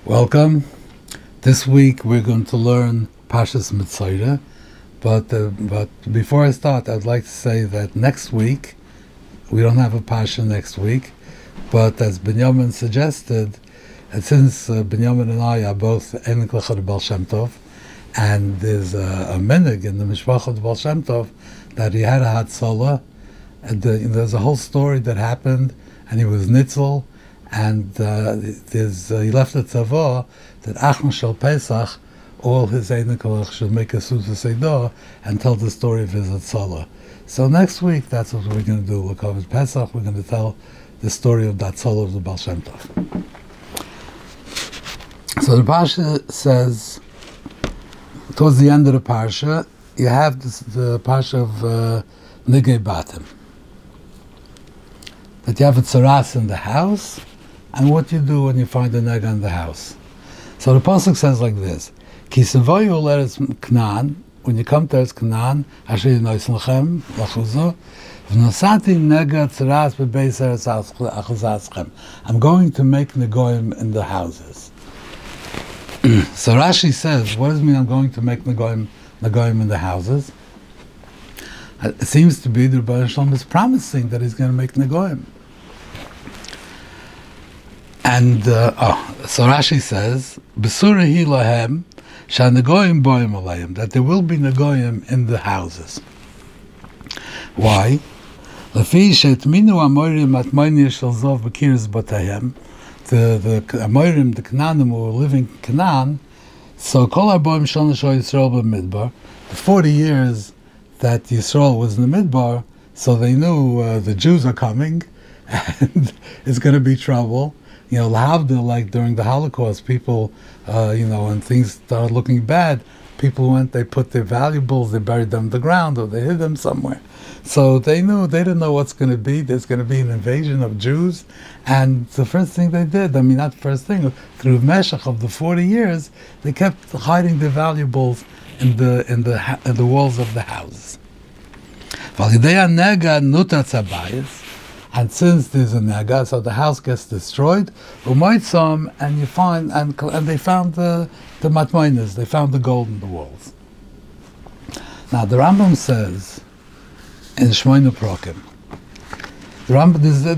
Welcome. This week we're going to learn Parshas Metzora, but before I start, I'd like to say that next week we don't have a Parsha next week, but as Binyamin suggested, and since Binyamin and I are both Eniklecha Baal Shem Tov, and there's a minig in the Mishpachah Baal Shem Tov that he had a Hatzalah, and there's a whole story that happened, and he was Nitzel, and he left a tzavah that Achma Shel Pesach, all his Einikolach should make a Susa Seidah and tell the story of his Hatzalah. So next week, that's what we're going to do. We'll cover Pesach, we're going to tell the story of that Hatzalah of the Baal Shem Tov. So the Parsha says, towards the end of the Parsha, you have the Parsha of Nigei Batim. That you have a tzaras in the house, and what you do when you find a nega in the house. So the pasuk says like this: Ki sevoyu l'eretz Knan, when you come to Eretz Knan, asher yinois lechem lachuzo, v'nosati nega tzaras bebeis eretz achuzaschem. I'm going to make negoim in the houses. So Rashi says, what does it mean I'm going to make negoim in the houses? It seems to be the Rebbe Shalom is promising that he's going to make negoim. And so Rashi says, "Besura hi lahem shanegoyim boim aleim," that there will be negoyim in the houses. Why? Lefi shetminu amorim atmayni shel zov b'kiris batahem. The amorim, the Canaanim who were living in Canaan. So kol harboim shel neshoi Yisrael b'midbar. The 40 years that Yisrael was in the midbar, so they knew the Jews are coming, and it's going to be trouble. You know, lahavdil, like during the Holocaust, people, when things started looking bad, people went, they put their valuables, they buried them in the ground, or they hid them somewhere. So they didn't know what's going to be. There's going to be an invasion of Jews, and the first thing they did, not the first thing, through Meshach of the 40 years, they kept hiding their valuables in the walls of the houses. And since there's a nega, so the house gets destroyed, and you find and they found the matmoinas, they found the gold in the walls. Now the Rambam says in Shmoyne Prokim,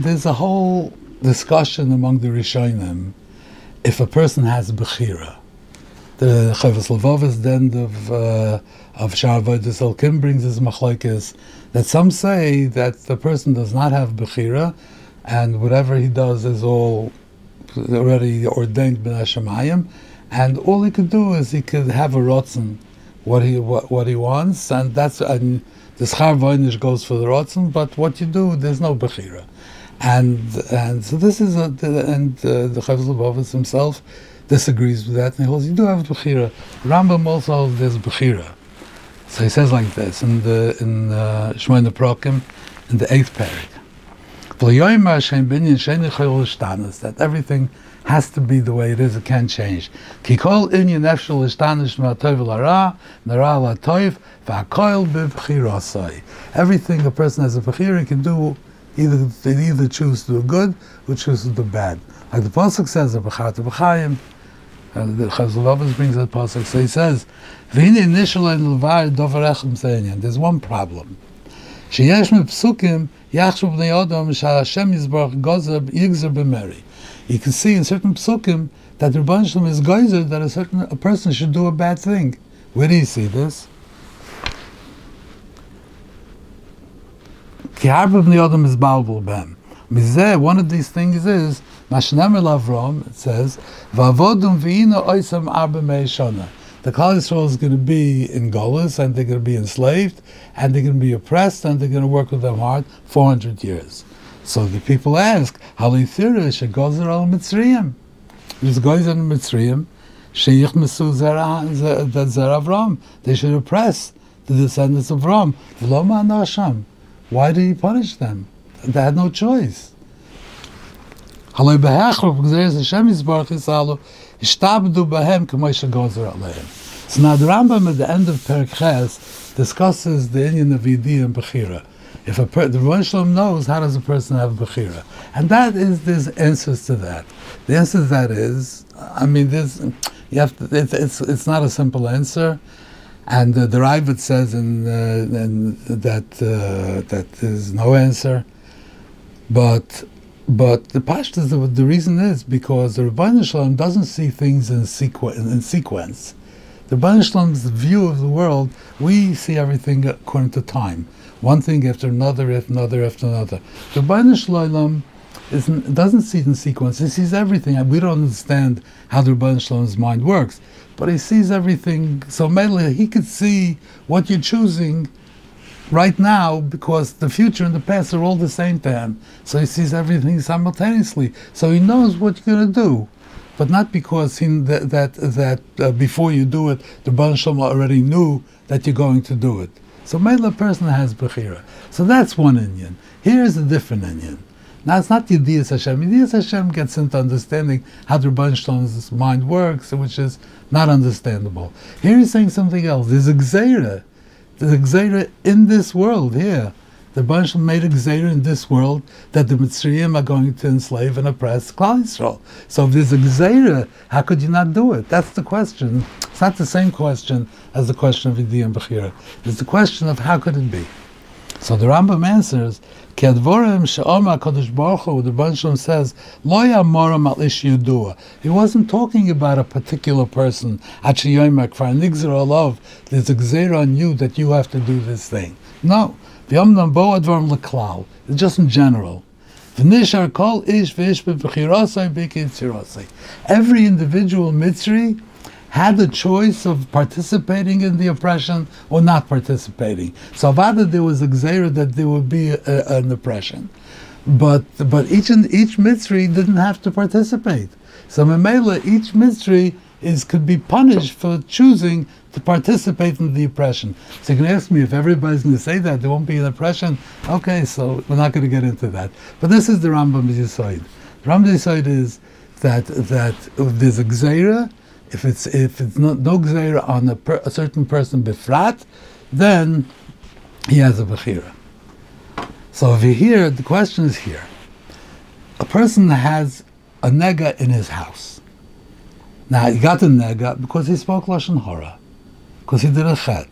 there's a whole discussion among the Rishonim if a person has bechira. The Chovos Levovos, the end of Shar Avodas Elkim, brings his machlokes that some say that the person does not have bechira, and whatever he does is all already ordained b'nei Shemayim, and all he could do is he could have a rotzen, what he wants, and the schar voinish goes for the rotzen, but what you do, there's no bechira, and so this is the Chovos Levovos himself disagrees with that, and he holds you do have bechira. Rambam also there's bechira. So he says like this in Shmoyne Prokim, in the 8th parak, that everything has to be the way it is; it can't change. Everything a person has a bechira, he can do. They either choose to do good or choose to do bad. Like the pasuk says, the Chovos Levovos brings that pasuk. So he says, there's one problem. You can see in certain psukim that the Rebbe Shalom is geyser that a person should do a bad thing. Where do you see this? One of these things is it says, the Klal Yisrael is going to be in Golus, and they're going to be enslaved, and they're going to be oppressed, and they're going to work with them hard 400 years. So the people ask, they should go to Mitzrayim, they should oppress the descendants of Ram. Why do you punish them? They had no choice. So now the Rambam at the end of Perek Ches discusses the inyan of Yidi and Bechira. If the Rebbeinu Shalom knows, how does a person have a bechira? And there's answers to that. The answer to that is, it's not a simple answer. And the Ravid says that there's no answer. But the Parshas, the reason is because the Rebbeinu Shalom doesn't see things in sequence. The Rebbeinu Shalom's view of the world, we see everything according to time. One thing after another, after another, after another. The Rebbeinu Shalom doesn't see it in sequence. He sees everything, and we don't understand how the Rebbeinu Shalom's mind works. But he sees everything. So mainly he could see what you're choosing right now, because the future and the past are all the same to him. So he sees everything simultaneously. So he knows what you're going to do, but not because before you do it, the Rebbeinu Shalom already knew that you're going to do it. So mainly a person has bechira. So that's one inyan. Here is a different inyan. Now it's not Yediyas Hashem. Yediyas Hashem gets into understanding how the Rebbeinu Shalom's mind works, which is not understandable. Here he's saying something else. There's a gzeira. There's a gzeira in this world here. The Rebbeinu Shalom made a gzeira in this world that the Mitzrayim are going to enslave and oppress Klal Yisrael. So if there's a gzeira, how could you not do it? That's the question. It's not the same question as the question of Yediyah and Bechira. It's the question of how could it be. So the Rambam answers, Ki advorim she'omar HaKadosh Baruch Hu, the Rebbeinu Shalom says, Lo yamorim al ish yudua. He wasn't talking about a particular person. Ad sheyomer kvar nigzer olav. There's a gzeira on you that you have to do this thing. No. V'yomnam bo advorim leklal. It's just in general. V'nishar kol ish v'ish b'bechirasai b'kitzirasai. Every individual Mitzri had the choice of participating in the oppression or not participating. So Avada, there was a gzeira that there would be an oppression. But each Mitzri didn't have to participate. So Memela, each Mitzri could be punished for choosing to participate in the oppression. So you can ask me, if everybody's going to say that, there won't be an oppression. Okay, so we're not going to get into that. But this is the Rambam's Yisoid. The Rambam's Yisoid is that there's a gzeira. If it's no gzeira on a certain person bifrat, then he has a bechira. So over here, the question is here. A person has a nega in his house. Now, he got a nega because he spoke Lashon Hara, because he did a chet.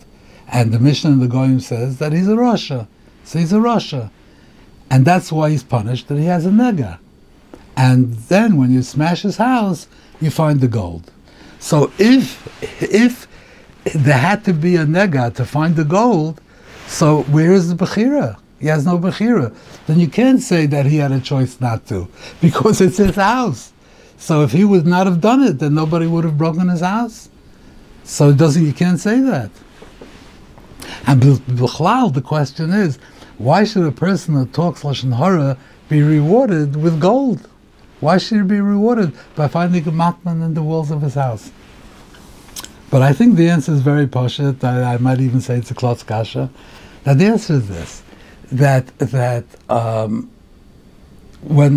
And the Mishnah in the Goyim says that he's a Rasha. So he's a Rasha. And that's why he's punished, that he has a nega. And then when you smash his house, you find the gold. So if there had to be a nega to find the gold, so where is the bechira? He has no bechira. Then you can't say that he had a choice not to, because it's his house. So if he would not have done it, then nobody would have broken his house. So you can't say that. And b'chlal, the question is, why should a person that talks Lashon Hara be rewarded with gold? Why should he be rewarded by finding a matman in the walls of his house? But I think the answer is very pashut. I might even say it's a klotz kasha. Now the answer is this: that when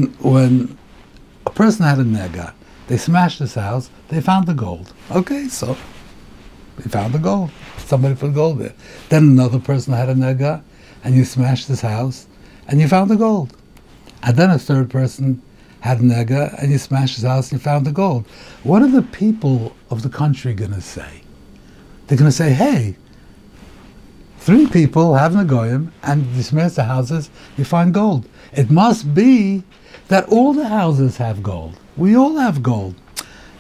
a person had a nega, they smashed his house, they found the gold. Okay, so they found the gold. Somebody put gold there. Then another person had a nega, and you smashed his house, and you found the gold. And then a third person had a nega, and you smashed his house and you found the gold. What are the people of the country going to say? They're going to say, hey, 3 people have negoyim, and you smash the houses, you find gold. It must be that all the houses have gold. We all have gold.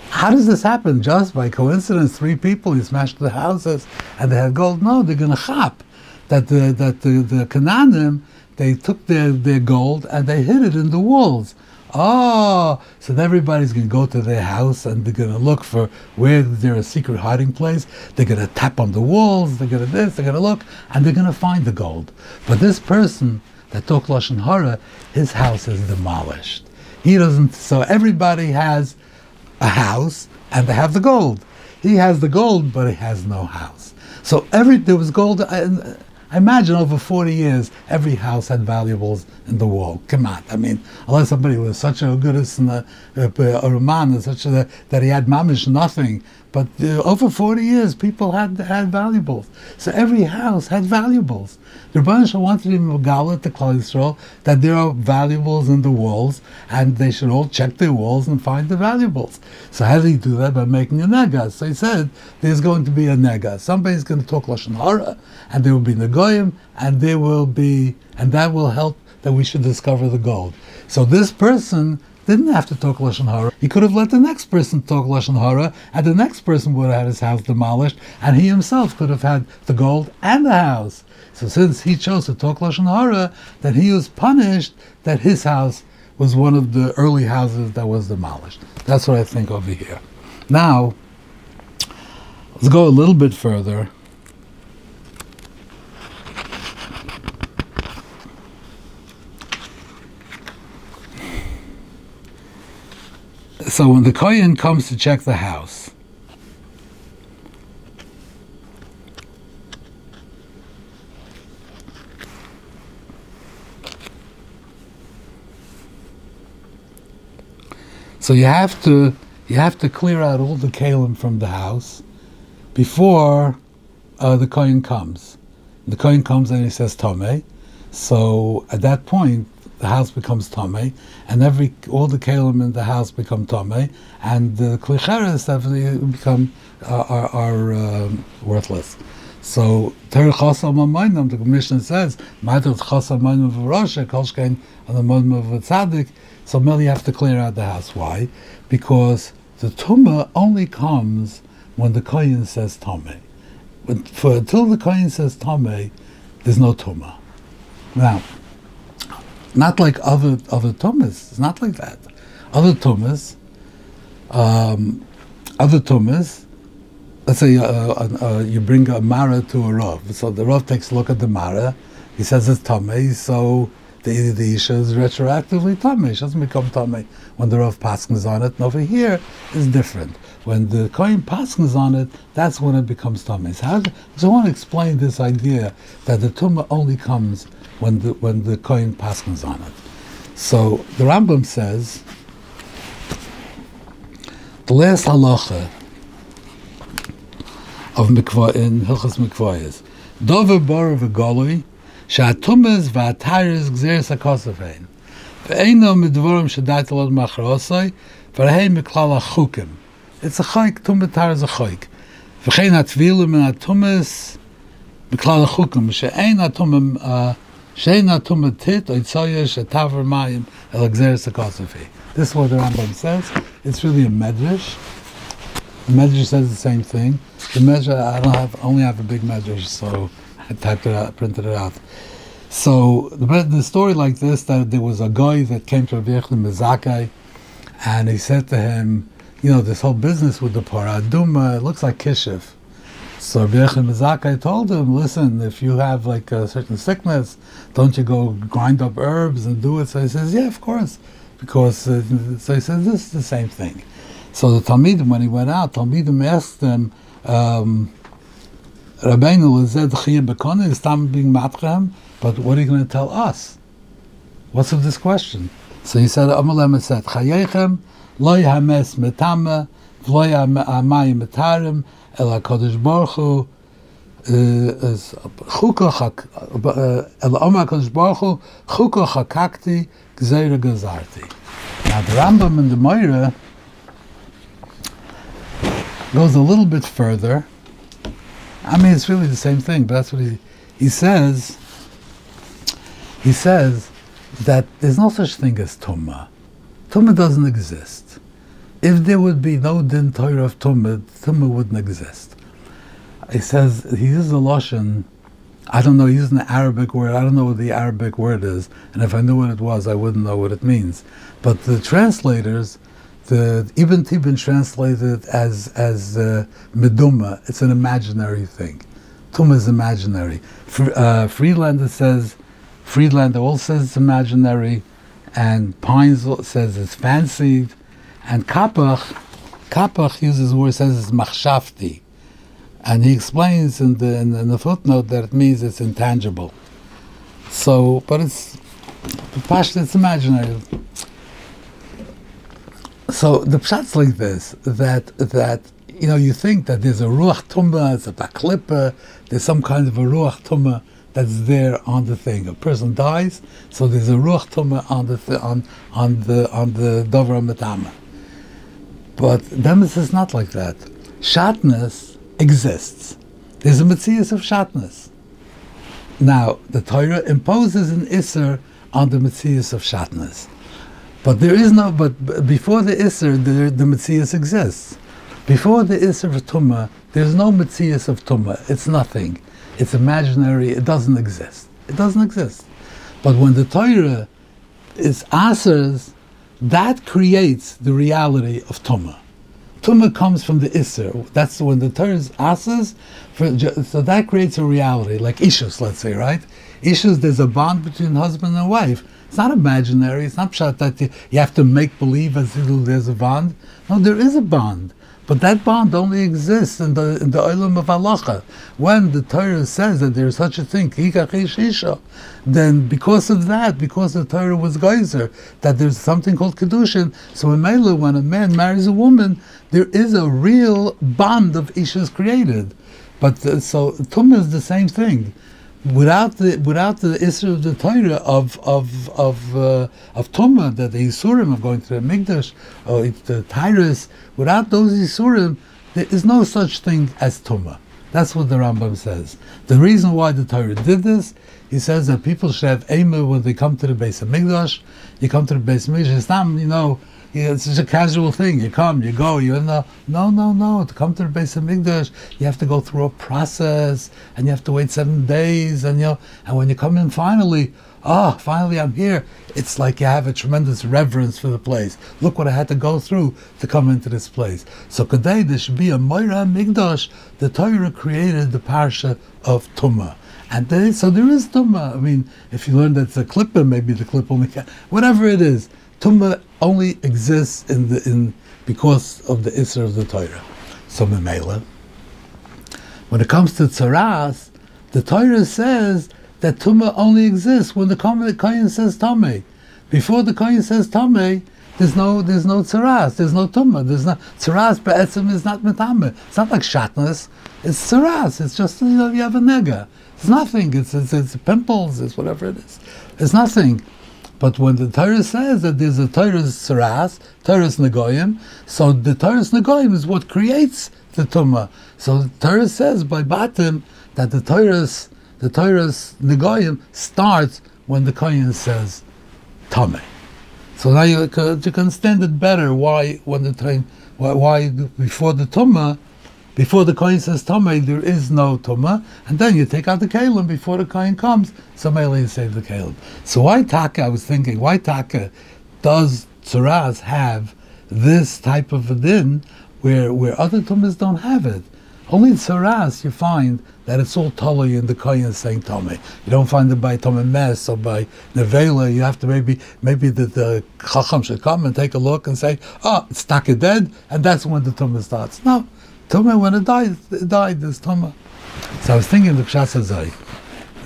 How does this happen? Just by coincidence, 3 people, you smashed the houses, and they had gold? No, they're going to chap that the Canaanim, they took their gold and they hid it in the walls. Oh, so everybody's going to go to their house and they're going to look for where there's a secret hiding place. They're going to tap on the walls, they're going to this, they're going to look, and they're going to find the gold. But this person that took Lashon Hara, his house is demolished. He doesn't, so everybody has a house and they have the gold. He has the gold, but he has no house. So there was gold. I imagine over 40 years, every house had valuables in the wall. Come on, I mean, unless somebody was such a goodness and a Roman, such a, that he had mamish nothing. But over 40 years, people had valuables. So every house had valuables. The Rebbeinu Shalom wanted to megala to Klal Yisrael that there are valuables in the walls, and they should all check their walls and find the valuables. So how did he do that? By making a nega. So he said, there's going to be a nega. Somebody's going to talk Lashon Hara, and there will be negoyim, and that will help that we should discover the gold. So this person didn't have to talk Lashon Hara. He could have let the next person talk Lashon Hara, and the next person would have had his house demolished, and he himself could have had the gold and the house. So since he chose to talk Lashon Hara, then he was punished that his house was one of the early houses that was demolished. That's what I think over here. Now, let's go a little bit further. So when the Kohein comes to check the house, so you have to clear out all the kalim from the house before the Kohein comes. The Kohein comes and he says tamei. So at that point, the house becomes tamei, and all the kalim in the house become tamei, and the klicheres become are worthless. So ter chasam amayim, the Mishnah says, "Matter chasam amayim v'rasha kolshkein on the modim of a tzaddik." So merely you have to clear out the house. Why? Because the tumah only comes when the Kohen says tamei. Until the Kohen says tamei, there's no tumah. Now, not like other tumahs. It's not like that. Other tumahs, let's say you bring a mara to a rav. So the rav takes a look at the mara. He says it's tamei. So the isha is retroactively tamei. She doesn't become tamei when the rav paskens on it. And over here is different. When the Kohen paskens on it, that's when it becomes tamei. So I want to explain this idea that the tumah only comes when the Kohen paskens on it. So the Rambam says the last halacha of mikvah in Hilchas Mikvah is dover bar v'golui she'atumas v'atayrus gzeres hakosafein ve'eino midvorim shedait alod machrosai v'rehei miklal hachukim. It's a chayk. Tumah tar is a chayk. V'chein hatvilim and atumas miklal hachukim she'ein atumim she'ein atumah tit oitzoya she'taver mayim el gzeres hakosafein. This is what the Rambam says. It's really a medrash. The medrash says the same thing. The medrash, only have a big medrash, so I typed it out, printed it out. So the story like this, that there was a guy that came to Rabbi Yaakov Yosef, and he said to him, this whole business with the paraduma, it looks like kishif. So Rabbi Yaakov Yosef told him, listen, if you have like a certain sickness, don't you go grind up herbs and do it? So he says, yeah, of course. Because, so he says, this is the same thing. So the talmid, when he went out, talmidim asked him, Rabbeinu, is that chiyah bekona? Is tam being matchem? But what are you going to tell us? What's of this question? So he said, Amalem said, Chayechem, lo yahames metama, v'lo yamayim metarim, el HaKadosh Baruch Hu, el Omar HaKadosh Baruch Hu, chuka chakakti, gzeira gazarti. Now the Rambam in the Metzora goes a little bit further. I mean, it's really the same thing, but that's what he says. He says that there's no such thing as tumah. Tumah doesn't exist. If there would be no din Torah of tumah, tumah wouldn't exist. He says, he uses a lashon, I don't know, he used an Arabic word, I don't know what the Arabic word is, and if I knew what it was, I wouldn't know what it means. But the translators, the Ibn Tibin translated it as meduma. It's an imaginary thing. Tumah is imaginary. Friedlander all says it's imaginary, and Pines says it's fancied, and Kapach uses the word, says it's machshavti. And he explains in the footnote that it means it's intangible. So, but it's imaginary. So the pshat's like this, that you think that there's a ruach tumah, it's a baklippa, there's some kind of a ruach tumah that's there on the thing. A person dies, so there's a ruach tumah on the davar metama. But Demis is not like that. Shatness exists. There's a metzias of shatness. Now, the Torah imposes an isser on the metzias of shatness. But before the isser, the metzias exists. Before the isser of tumah, there's no metzias of tumah. It's nothing. It's imaginary. It doesn't exist. It doesn't exist. But when the Torah is asers, that creates the reality of tumah. Tumah comes from the isser. That's when the Torah is asers, so that creates a reality, like ishus, let's say, right? Ishus, there's a bond between husband and wife. It's not imaginary. It's not pshat that you have to make believe as if there's a bond. No, there is a bond. But that bond only exists in the olam of halacha. When the Torah says that there is such a thing, then because of that, because the Torah was geyser, that there's something called kedushin, so in Mela, when a man marries a woman, there is a real bond of ishas created. But so tumah is the same thing. Without the issue of the Torah of tumah, that the Yisurim of going to the Mikdash or the Tyrus, without those Yisurim, there is no such thing as tumah. That's what the Rambam says. The reason why the Torah did this, he says that people should have Eimah when they come to the Beis Hamikdash. You come to the Beis Hamikdash, it's not, it's just a casual thing. You come, you go, No. To come to the Beis Hamikdash, you have to go through a process, and you have to wait 7 days, and when you come in finally I'm here. It's like you have a tremendous reverence for the place. Look what I had to go through to come into this place. So today there should be a Moira Mikdash. The Torah created the Parsha of Tumah. And so there is Tumah. I mean, if you learn that it's a klippa, maybe the klippa only whatever it is. Tumah only exists because of the Isra of the Torah. So Memela, when it comes to tzaras, the Torah says that Tumah only exists when the Kohein says tamei. Before the Kohein says tamei, there's no tzaras, there's no Tumah, there's not tzaras. Be'etzim is not metame. It's not like shatness. It's tzaras. It's just you have a nega. It's nothing. It's pimples. It's whatever it is. It's nothing. But when the Torah says that there's a Torah's Saras, Torah's Negoyim, so the Torah's Negoyim is what creates the Tumah. So the Torah says by Batim that the Torah's Negoyim starts when the Kohen says tamei. So now you can understand it better why before the Tumah, before the Kohen says tamei, there is no tumah, and then you take out the kalim before the Kohen comes, so mainly you save the kalim. So why taka does tzaras have this type of a din where other tumas don't have it? Only tzaras you find that it's all totally in the Kohen saying tamei. You don't find it by tamei mes or by nevela. You have to maybe the chacham should come and take a look and say, it's taka dead, and that's when the tumah starts. No. Tumah, when it died, there's tumah. So I was thinking the Pshas Hazai,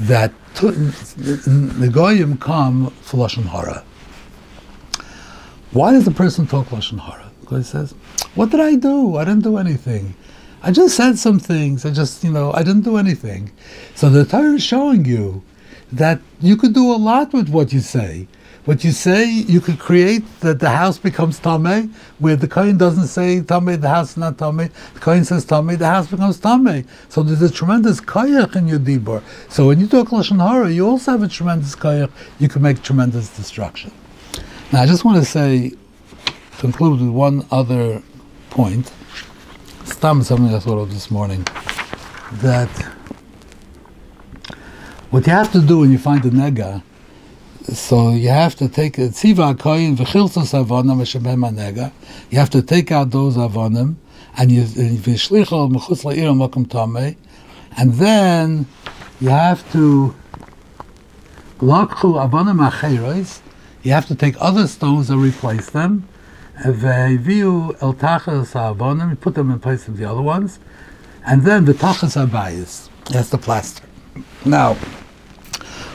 that the Goyim come for Lashon Hara. Why does the person talk Lashon Hara? Because he says, what did I do? I didn't do anything. I just said some things. I didn't do anything. So the Torah is showing you that you could do a lot with what you say. What you say, you could create that the house becomes tamei, where the Kohen doesn't say tamei, the house is not tamei. The Kohen says tamei, the house becomes tamei. So there's a tremendous koyach in your dibur. So when you talk Lashon Hara, you also have a tremendous koyach. You can make tremendous destruction. Now I just want to conclude with one other point. Something I thought of this morning. That what you have to do when you find a nega, so you have to take tziva koyin v'chiltos avonim v'shebem hanega. You have to take out those avonim, and you v'shlichol mechutz la'ir makom tamei, and then you have to lakchu avonim acheros. You have to take other stones and replace them. V'viu el tachas avonim, put them in place of the other ones, And then the tachas habayis, he has to plaster. Now,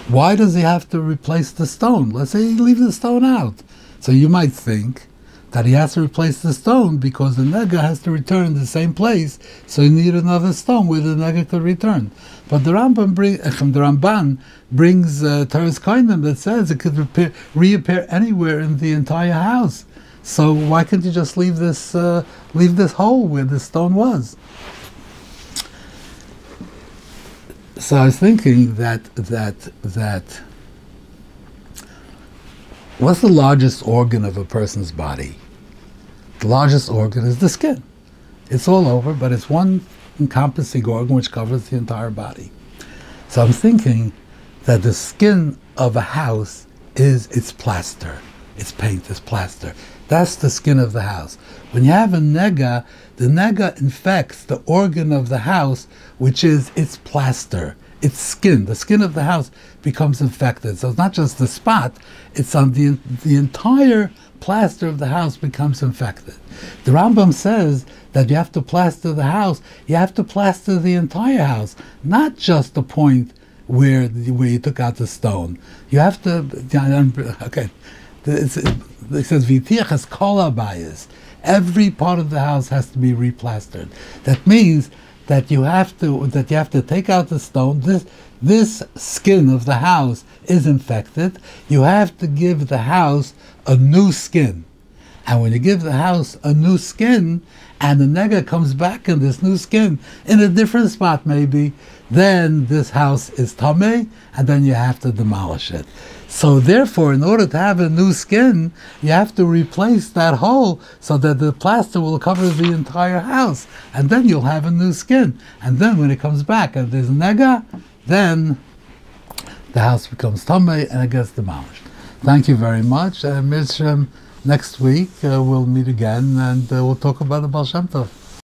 why does he have to replace the stone? Let's say he leaves the stone out. So you might think that he has to replace the stone because the nega has to return in the same place, so you need another stone where the nega could return. But the Ramban brings Teres Kohein that says it could reappear anywhere in the entire house. So why can't you just leave this hole where the stone was? So I was thinking that what's the largest organ of a person's body? The largest organ is the skin. It's all over, but it's one encompassing organ which covers the entire body. So I'm thinking that the skin of a house is its plaster, its paint, its plaster. That's the skin of the house. When you have a nega, the nega infects the organ of the house, which is its plaster, its skin. The skin of the house becomes infected. So it's not just the spot, it's on the entire plaster of the house becomes infected. The Rambam says that you have to plaster the house, you have to plaster the entire house, not just the point where you took out the stone. You have to, okay, it says, V'tiachas kol habayis. Every part of the house has to be replastered. That means that you have to take out the stone. This skin of the house is infected. You have to give the house a new skin. And when you give the house a new skin, and the nega comes back in this new skin, in a different spot maybe, then this house is tamei, and then you have to demolish it. So therefore, in order to have a new skin, you have to replace that hole so that the plaster will cover the entire house, and then you'll have a new skin. And then when it comes back and there's nega, then the house becomes tamei and it gets demolished. Thank you very much. Next week we'll meet again and we'll talk about the Baal Shem Tov.